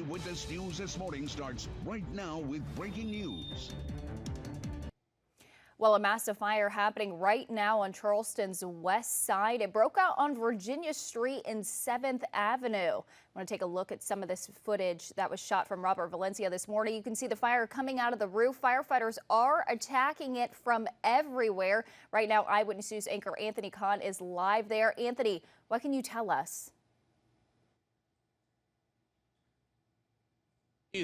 Eyewitness News this morning starts right now with breaking news. Well, a massive fire happening right now on Charleston's west side. It broke out on Virginia Street and 7th Avenue. I want to take a look at some of this footage that was shot from Robert Valencia this morning. You can see the fire coming out of the roof. Firefighters are attacking it from everywhere. Right now, Eyewitness News anchor Anthony Kahn is live there. Anthony, what can you tell us?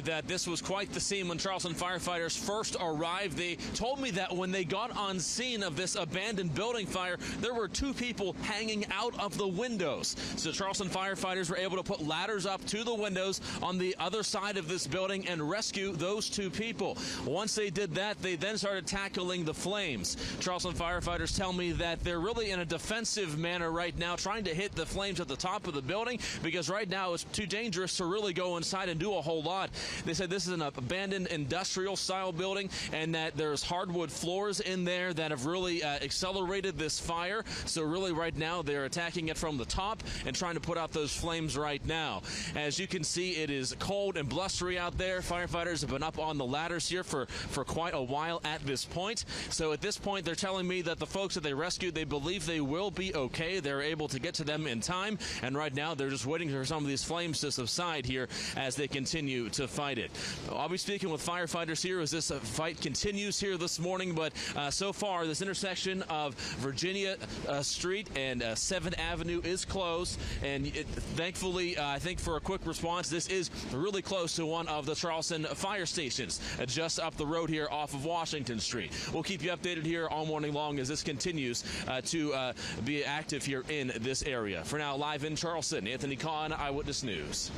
That this was quite the scene when Charleston firefighters first arrived. They told me that when they got on scene of this abandoned building fire, there were 2 people hanging out of the windows. So Charleston firefighters were able to put ladders up to the windows on the other side of this building and rescue those 2 people. Once they did that, they then started tackling the flames. Charleston firefighters tell me that they're really in a defensive manner right now, trying to hit the flames at the top of the building, because right now it's too dangerous to really go inside and do a whole lot. They said this is an abandoned industrial style building and that there's hardwood floors in there that have really accelerated this fire. So really right now they're attacking it from the top and trying to put out those flames right now. As you can see, it is cold and blustery out there. Firefighters have been up on the ladders here for quite a while at this point. So at this point, they're telling me that the folks that they rescued, they believe they will be okay. They're able to get to them in time. And right now they're just waiting for some of these flames to subside here as they continue to fight it. I'll be speaking with firefighters here as this fight continues here this morning, but so far this intersection of Virginia Street and 7th Avenue is closed, and thankfully I think for a quick response, this is really close to one of the Charleston fire stations just up the road here off of Washington Street. We'll keep you updated here all morning long as this continues to be active here in this area. For now, live in Charleston, Anthony Kahn, Eyewitness News.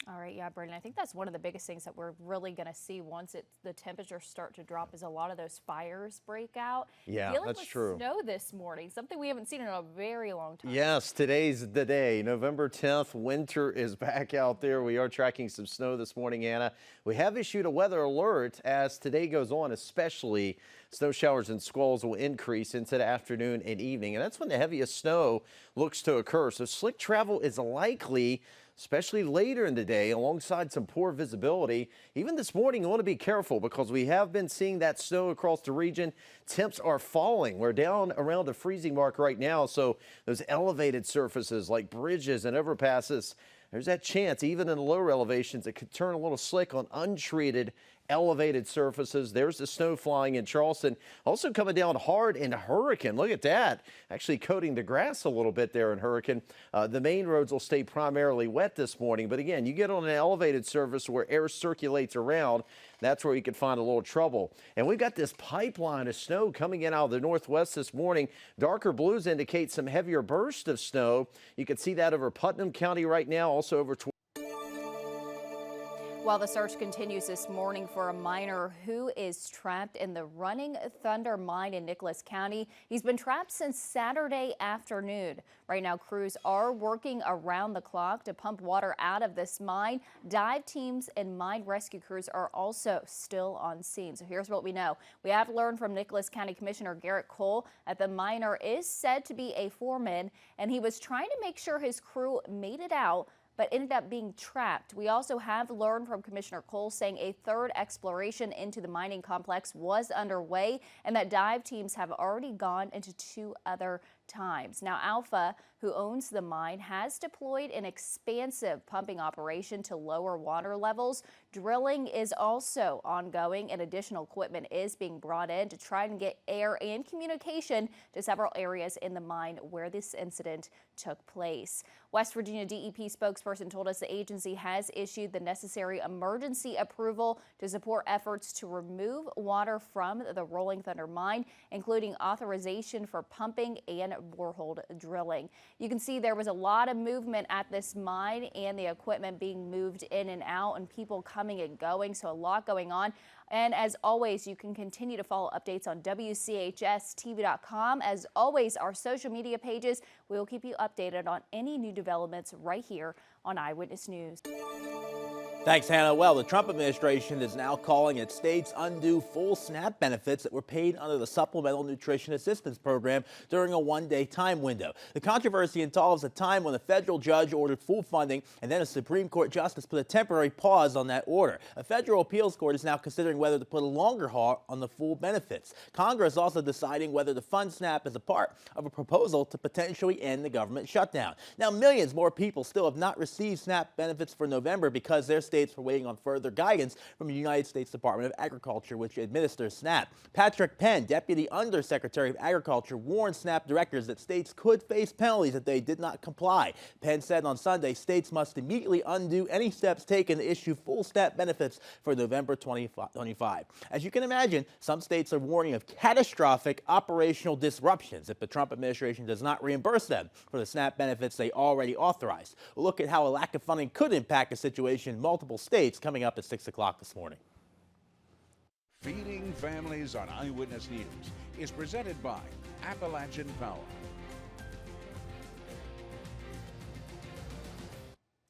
All right, yeah, Brendan, I think that's one of the biggest things that we're really going to see once the temperatures start to drop is a lot of those fires break out. Yeah, that's true. Snow this morning, something we haven't seen in a very long time. Yes, today's the day, November 10th. Winter is back out there. We are tracking some snow this morning, Anna. We have issued a weather alert as today goes on, especially snow showers and squalls will increase into the afternoon and evening, and that's when the heaviest snow looks to occur. So slick travel is likely, especially later in the day, alongside some poor visibility. Even this morning, you want to be careful because we have been seeing that snow across the region. Temps are falling. We're down around the freezing mark right now, so those elevated surfaces like bridges and overpasses, there's that chance, even in the lower elevations, it could turn a little slick on untreated elevated surfaces. There's the snow flying in Charleston. Also coming down hard in Hurricane. Look at that. Actually coating the grass a little bit there in Hurricane. The main roads will stay primarily wet this morning. But again, you get on an elevated surface where air circulates around, that's where you could find a little trouble. And we've got this pipeline of snow coming in out of the northwest this morning. Darker blues indicate some heavier bursts of snow. You can see that over Putnam County right now, also over While the search continues this morning for a miner who is trapped in the Running Thunder mine in Nicholas County. He's been trapped since Saturday afternoon. Right now, crews are working around the clock to pump water out of this mine. Dive teams and mine rescue crews are also still on scene. So here's what we know. We have learned from Nicholas County Commissioner Garrett Cole that the miner is said to be a foreman, and he was trying to make sure his crew made it out, but ended up being trapped. We also have learned from Commissioner Cole saying a third exploration into the mining complex was underway and that dive teams have already gone into 2 other times. Now, Alpha, who owns the mine, has deployed an expansive pumping operation to lower water levels. Drilling is also ongoing and additional equipment is being brought in to try and get air and communication to several areas in the mine where this incident took place. West Virginia DEP spokesperson told us the agency has issued the necessary emergency approval to support efforts to remove water from the Rolling Thunder mine, including authorization for pumping and borehole drilling. You can see there was a lot of movement at this mine and the equipment being moved in and out and people coming and going, so a lot going on. And as always, you can continue to follow updates on WCHSTV.com. As always, our social media pages, we will keep you updated on any new developments right here on Eyewitness News. Thanks, Hannah. Well, the Trump administration is now calling its states undo full SNAP benefits that were paid under the Supplemental Nutrition Assistance Program during a one-day time window. The controversy involves a time when a federal judge ordered full funding and then a Supreme Court justice put a temporary pause on that order. A federal appeals court is now considering whether to put a longer halt on the full benefits. Congress is also deciding whether to fund SNAP as a part of a proposal to potentially end the government shutdown. Now, millions more people still have not received SNAP benefits for November because their states are waiting on further guidance from the United States Department of Agriculture, which administers SNAP. Patrick Penn, Deputy Undersecretary of Agriculture, warned SNAP directors that states could face penalties if they did not comply. Penn said on Sunday states must immediately undo any steps taken to issue full SNAP benefits for November 2025. As you can imagine, some states are warning of catastrophic operational disruptions if the Trump administration does not reimburse them for the SNAP benefits they already authorized. We'll look at how a lack of funding could impact the situation in multiple states coming up at 6 o'clock this morning. Feeding Families on Eyewitness News is presented by Appalachian Power.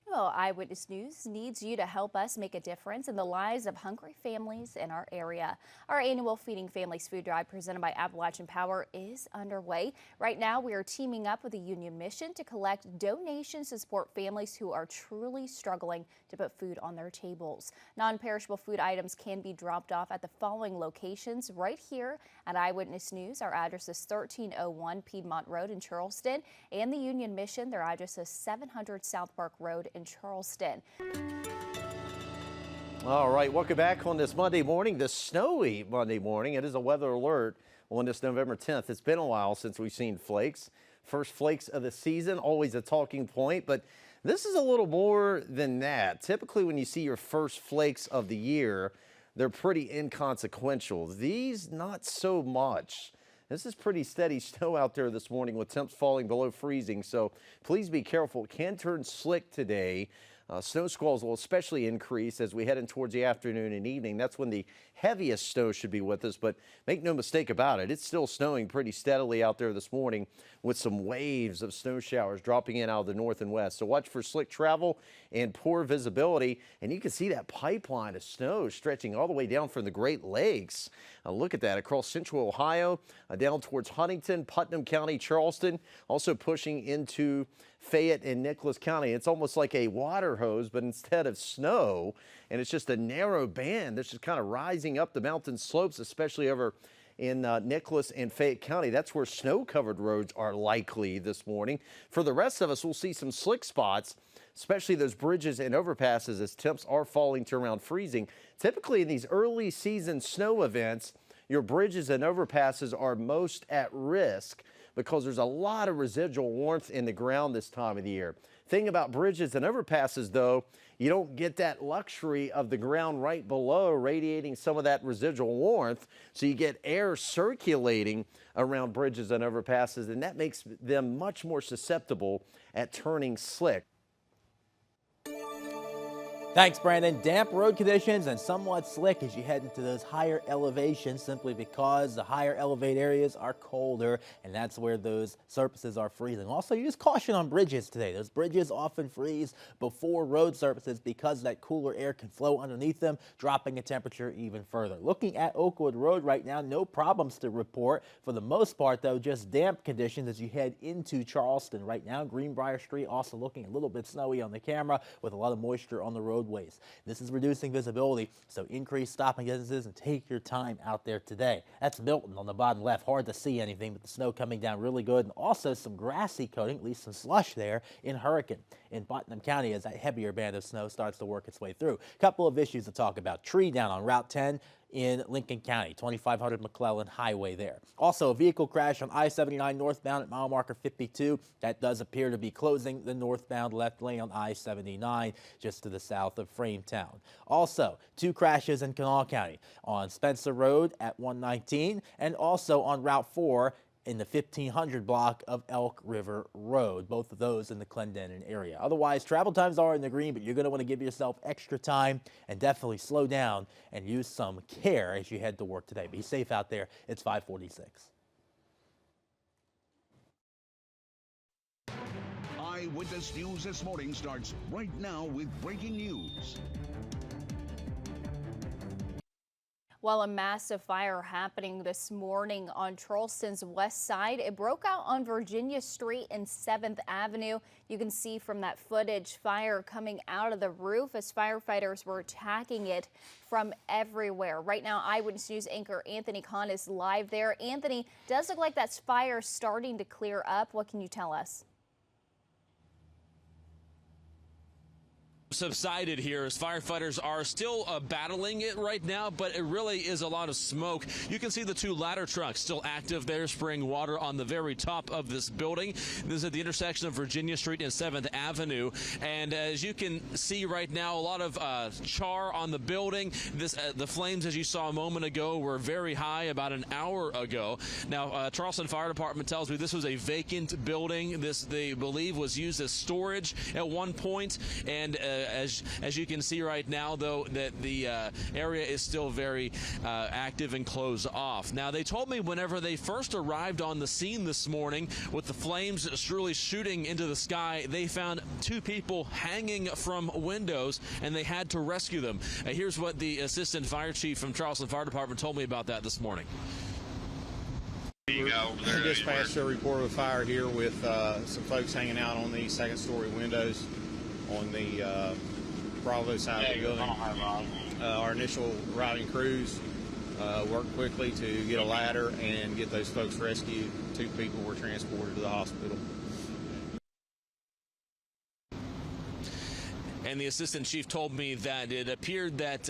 Well, Eyewitness News needs you to help us make a difference in the lives of hungry families in our area. Our annual Feeding Families food drive presented by Appalachian Power is underway. Right now, we are teaming up with the Union Mission to collect donations to support families who are truly struggling to put food on their tables. Non-perishable food items can be dropped off at the following locations right here at Eyewitness News. Our address is 1301 Piedmont Road in Charleston, and the Union Mission, their address is 700 South Park Road in Charleston. All right, welcome back on this Monday morning, this snowy Monday morning. It is a weather alert on this November 10th. It's been a while since we've seen flakes. First flakes of the season, always a talking point, but this is a little more than that. Typically, when you see your first flakes of the year, they're pretty inconsequential. These, not so much. This is pretty steady snow out there this morning with temps falling below freezing, so please be careful. It can turn slick today. Snow squalls will especially increase as we head in towards the afternoon and evening. That's when the heaviest snow should be with us, but make no mistake about it, it's still snowing pretty steadily out there this morning with some waves of snow showers dropping in out of the north and west. So watch for slick travel and poor visibility, and you can see that pipeline of snow stretching all the way down from the Great Lakes. Look at that across central Ohio, down towards Huntington, Putnam County, Charleston, also pushing into Fayette and Nicholas County. It's almost like a water hose, but instead of snow, and it's just a narrow band that's just kind of rising up the mountain slopes, especially over in Nicholas and Fayette County. That's where snow-covered roads are likely this morning. For the rest of us, we'll see some slick spots, especially those bridges and overpasses as temps are falling to around freezing. Typically in these early season snow events, your bridges and overpasses are most at risk because there's a lot of residual warmth in the ground this time of the year. Thing about bridges and overpasses, though, you don't get that luxury of the ground right below radiating some of that residual warmth, so you get air circulating around bridges and overpasses, and that makes them much more susceptible at turning slick. Thanks, Brandon. Damp road conditions and somewhat slick as you head into those higher elevations simply because the higher elevated areas are colder and that's where those surfaces are freezing. Also, use caution on bridges today. Those bridges often freeze before road surfaces because that cooler air can flow underneath them, dropping the temperature even further. Looking at Oakwood Road right now, no problems to report. For the most part, though, just damp conditions as you head into Charleston right now. Greenbrier Street also looking a little bit snowy on the camera with a lot of moisture on the roadways. This is reducing visibility, so increase stopping distances and take your time out there today. That's Milton on the bottom left. Hard to see anything, but the snow coming down really good, and also some grassy coating, at least some slush there in Hurricane in Putnam County as that heavier band of snow starts to work its way through. Couple of issues to talk about. Tree down on Route 10 in Lincoln County, 2500 McClellan Highway there. Also, a vehicle crash on I-79 northbound at mile marker 52. That does appear to be closing the northbound left lane on I-79 just to the south of Frametown. Also, two crashes in Kanawha County on Spencer Road at 119 and also on Route 4 in the 1500 block of Elk River Road, both of those in the Clendenin area. Otherwise, travel times are in the green, but you're going to want to give yourself extra time and definitely slow down and use some care as you head to work today. Be safe out there. It's 546. Eyewitness News this morning starts right now with breaking news. While a massive fire happening this morning on Charleston's west side, it broke out on Virginia Street and 7th Avenue. You can see from that footage fire coming out of the roof as firefighters were attacking it from everywhere. Right now, Eyewitness News anchor Anthony Kahn is live there. Anthony, does look like that's fire starting to clear up. What can you tell us? Subsided here as firefighters are still battling it right now, but it really is a lot of smoke. You can see the two ladder trucks still active there, spraying water on the very top of this building. This is at the intersection of Virginia Street and 7th Avenue, and as you can see right now, a lot of char on the building. The flames, as you saw a moment ago, were very high about an hour ago. Now, Charleston Fire Department tells me this was a vacant building. This, they believe, was used as storage at one point, and as you can see right now, though, that the area is still very active and closed off. Now, they told me whenever they first arrived on the scene this morning with the flames really shooting into the sky, they found two people hanging from windows and they had to rescue them. Here's what the assistant fire chief from Charleston Fire Department told me about that this morning. I dispatched a report of a fire here with some folks hanging out on the second-story windows on the Bravo side of the building. Our initial arriving crews worked quickly to get a ladder and get those folks rescued. Two people were transported to the hospital. And the assistant chief told me that it appeared that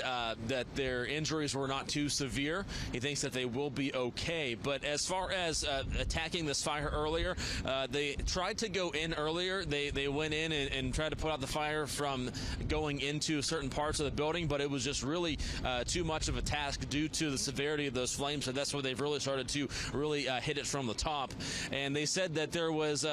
that their injuries were not too severe. He thinks that they will be okay. But as far as attacking this fire earlier, they tried to go in earlier. They went in and tried to put out the fire from going into certain parts of the building, but it was just really too much of a task due to the severity of those flames. So that's where they've really started to really hit it from the top. And they said that there was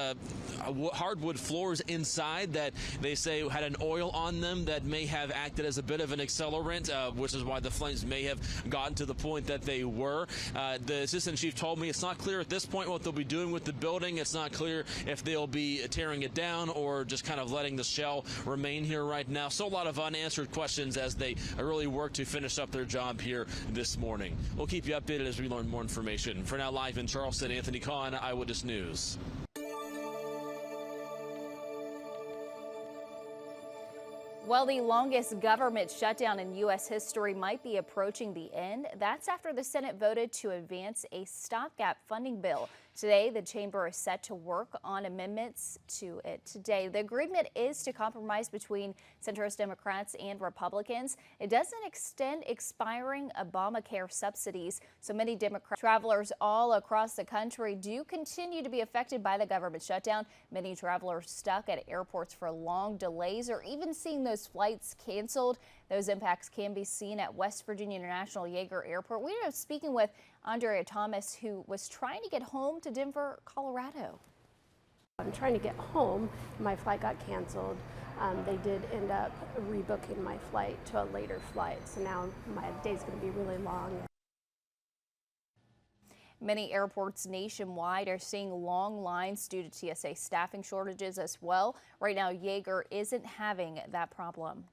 hardwood floors inside that they say had an oil on them that may have acted as a bit of an accelerant, which is why the flames may have gotten to the point that they were. The assistant chief told me it's not clear at this point what they'll be doing with the building. It's not clear if they'll be tearing it down or just kind of letting the shell remain here right now. So a lot of unanswered questions as they really work to finish up their job here this morning. We'll keep you updated as we learn more information. For now, live in Charleston, Anthony Kahn, Eyewitness News. Well, the longest government shutdown in U.S. history might be approaching the end. That's after the Senate voted to advance a stopgap funding bill. Today, the chamber is set to work on amendments to it today. The agreement is to compromise between centrist Democrats and Republicans. It doesn't extend expiring Obamacare subsidies, so many Democrat travelers all across the country do continue to be affected by the government shutdown. Many travelers stuck at airports for long delays or even seeing those flights canceled. Those impacts can be seen at West Virginia International Yeager Airport. We are speaking with Andrea Thomas, who was trying to get home to Denver, Colorado. I'm trying to get home. My flight got canceled. They did end up rebooking my flight to a later flight, so now my day's going to be really long. Many airports nationwide are seeing long lines due to TSA staffing shortages as well. Right now, Yeager isn't having that problem.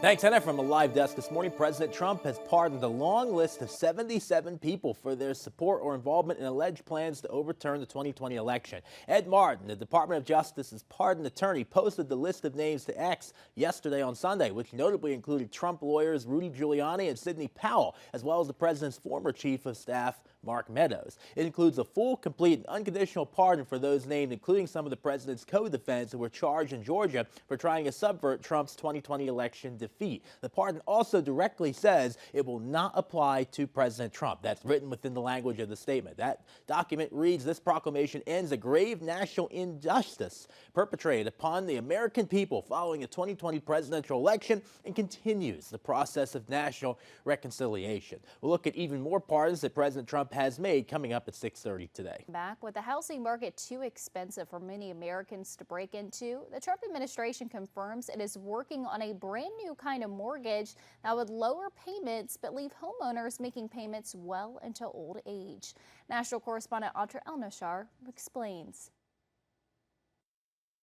Thanks, Anna. From a live desk this morning, President Trump has pardoned a long list of 77 people for their support or involvement in alleged plans to overturn the 2020 election. Ed Martin, the Department of Justice's pardon attorney, posted the list of names to X yesterday on Sunday, which notably included Trump lawyers Rudy Giuliani and Sidney Powell, as well as the president's former chief of staff, Mark Meadows. It includes a full, complete, and unconditional pardon for those named, including some of the president's co-defendants who were charged in Georgia for trying to subvert Trump's 2020 election defeat. The pardon also directly says it will not apply to President Trump. That's written within the language of the statement. That document reads, "This proclamation ends a grave national injustice perpetrated upon the American people following the 2020 presidential election and continues the process of national reconciliation." We'll look at even more pardons that President Trump has made coming up at 6:30 today. Back with the housing market too expensive for many Americans to break into, the Trump administration confirms it is working on a brand new kind of mortgage that would lower payments but leave homeowners making payments well into old age. National correspondent Audra El-Nashar explains.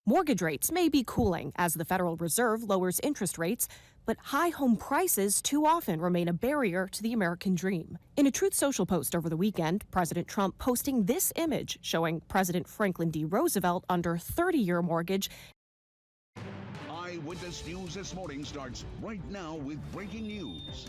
Mortgage rates may be cooling as the Federal Reserve lowers interest rates, but high home prices too often remain a barrier to the American dream. In a Truth Social post over the weekend, President Trump posting this image showing President Franklin D. Roosevelt under 30-year mortgage. Eyewitness News this morning starts right now with breaking news.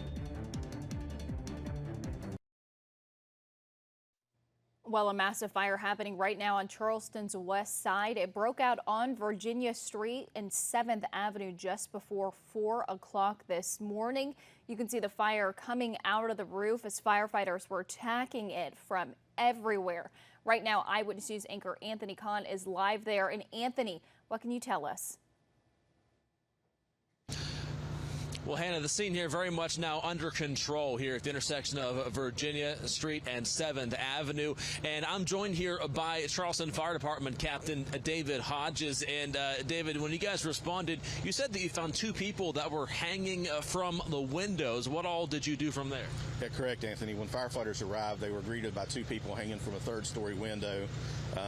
Well, a massive fire happening right now on Charleston's west side. It broke out on Virginia Street and 7th Avenue just before 4 o'clock this morning. You can see the fire coming out of the roof as firefighters were attacking it from everywhere. Right now, Eyewitness News anchor Anthony Kahn is live there. And Anthony, what can you tell us? Well, Hannah, the scene here very much now under control here at the intersection of Virginia Street and 7th Avenue. And I'm joined here by Charleston Fire Department Captain David Hodges. And David, when you guys responded, you said that you found 2 people that were hanging from the windows. What all did you do from there? Yeah, correct, Anthony. When firefighters arrived, they were greeted by 2 people hanging from a 3rd-story window.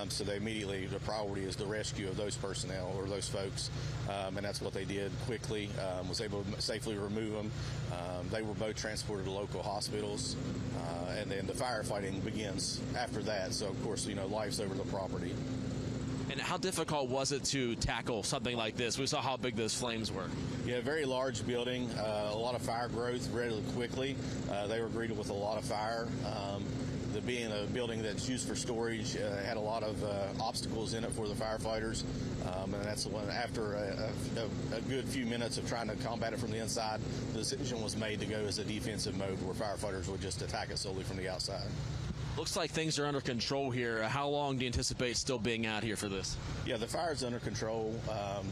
So they immediately, the priority is the rescue of those personnel or those folks. And that's what they did quickly, was able to safely remove them. They were both transported to local hospitals. And then the firefighting begins after that. So, of course, you know, life's over the property. And how difficult was it to tackle something like this? We saw how big those flames were. Yeah, very large building, a lot of fire growth relatively quickly. They were greeted with a lot of fire. Being a building that's used for storage, had a lot of obstacles in it for the firefighters, and that's the one. After a good few minutes of trying to combat it from the inside, the decision was made to go as a defensive mode where firefighters would just attack it solely from the outside. Looks like things are under control here. How long do you anticipate still being out here for this? Yeah, the fire's under control.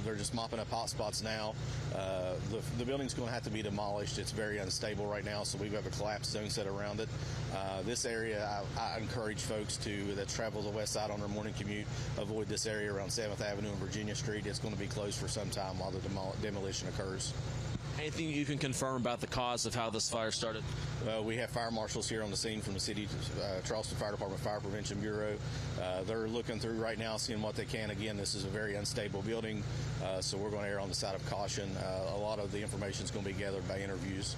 They're just mopping up hot spots now. The building's going to have to be demolished. It's very unstable right now, so we have a collapse zone set around it. This area, I encourage folks that travel the west side on their morning commute, avoid this area around 7th Avenue and Virginia Street. It's going to be closed for some time while the demolition occurs. Anything you can confirm about the cause of how this fire started? We have fire marshals here on the scene from the city, Charleston Fire Department Fire Prevention Bureau. They're looking through right now, seeing what they can. Again, this is a very unstable building, so we're going to err on the side of caution. A lot of the information is going to be gathered by interviews.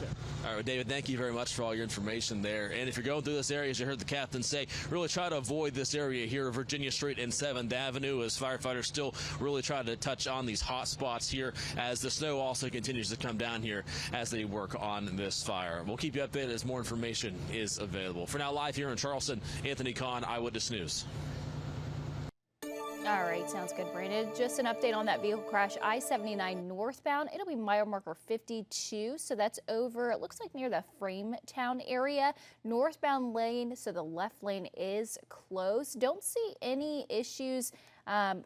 Okay. All right, David, thank you very much for all your information there. And if you're going through this area, as you heard the captain say, really try to avoid this area here, Virginia Street and 7th Avenue, as firefighters still really try to touch on these hot spots here as the snow also continues to come down here as they work on this fire. We'll keep you updated as more information is available. For now, live here in Charleston, Anthony Kahn, Eyewitness News. All right, sounds good, Brandon. Just an update on that vehicle crash, I-79 northbound. It'll be mile marker 52, so that's over, it looks like near the Frametown area. Northbound lane, so the left lane is closed. Don't see any issues.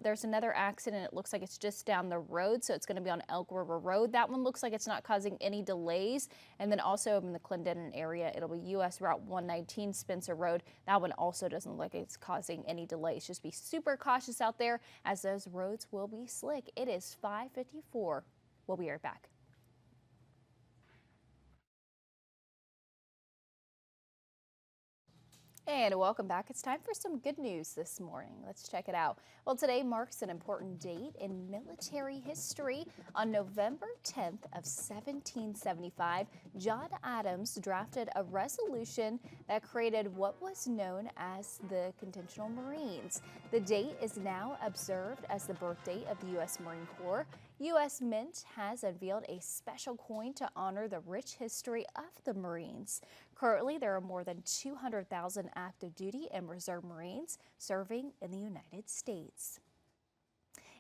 There's another accident. It looks like it's just down the road, so it's going to be on Elk River Road. That one looks like it's not causing any delays. And then also in the Clendenin area, it'll be U.S. Route 119 Spencer Road. That one also doesn't look like it's causing any delays. Just be super cautious out there as those roads will be slick. It is 5:54. We'll be right back. And welcome back. It's time for some good news this morning. Let's check it out. Well, today marks an important date in military history. On November 10th of 1775, John Adams drafted a resolution that created what was known as the Continental Marines. The date is now observed as the birth date of the U.S. Marine Corps. U.S. Mint has unveiled a special coin to honor the rich history of the Marines. Currently, there are more than 200,000 active duty and reserve Marines serving in the United States.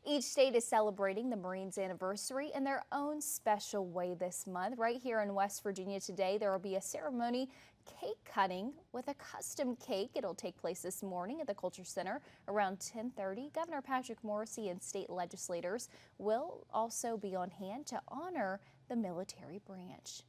Each state is celebrating the Marines' anniversary in their own special way this month. Right here in West Virginia today, there will be a ceremony, cake cutting with a custom cake. It'll take place this morning at the Culture Center around 10:30. Governor Patrick Morrisey and state legislators will also be on hand to honor the military branch.